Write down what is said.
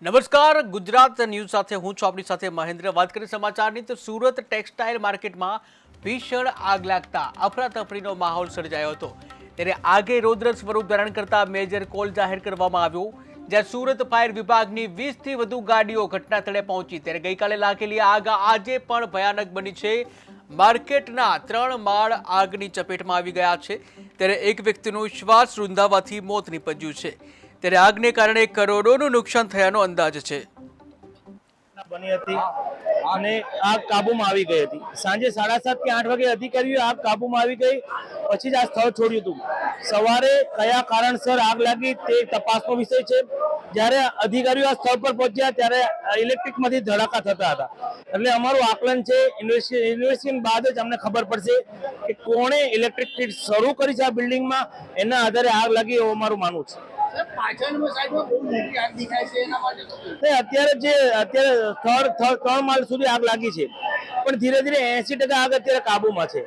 નમસ્કાર, ગુજરાત ન્યૂઝ સાથે હું છું આપની સાથે મહેન્દ્ર। વાત કરીએ સમાચારની તો સુરત ટેક્સટાઇલ માર્કેટમાં ભીષણ આગ લાગતા અફરાતફરીનો માહોલ સર્જાયો હતો। ત્યારે આગે રૌદ્ર સ્વરૂપ ધારણ કરતા મેજર કોલ જાહેર કરવામાં આવ્યો, જ્યાં સુરત ફાયર વિભાગની 20 થી વધુ ગાડીઓ ઘટના સ્થળે પહોંચી। ત્યારે ગઈકાલે લાગેલી આગ આજે પણ ભયાનક બની છે। માર્કેટના 3 માળ આગની ચપેટમાં આવી ગયા છે। ત્યારે એક વ્યક્તિનું શ્વાસ રૂંધાવાથી મોત નીપજ્યું છે। ત્યારે આગને કારણે કરોડોનું નુકસાન થયાનો અંદાજ છે। બની હતી અને આગ કાબૂમાં આવી ગઈ હતી। સાંજે 7:30 કે 8 વાગે અધિકારીઓ આગ કાબૂમાં આવી ગઈ, પછી જ આ સ્થળ છોડ્યું હતું। સવારે કયા કારણસર આગ લાગી તે તપાસનો વિષય છે। જ્યારે અધિકારીઓ આ સ્થળ પર પહોંચ્યા ત્યારે ઇલેક્ટ્રિકમાંથી ધડાકા થતા હતા, એટલે અમારું આકલન છે ઇન્વેસ્ટિગેશન બાદ જ અમને ખબર પડશે કે કોણે ઇલેક્ટ્રિક ફિટ શરૂ કરી છે આ બિલ્ડિંગમાં, એના આધારે આગ લાગી એવું અમારું માનવું છે। અત્યારે 3 માળ સુધી આગ લાગી છે, પણ ધીરે ધીરે 80% આગ અત્યારે કાબુમાં છે।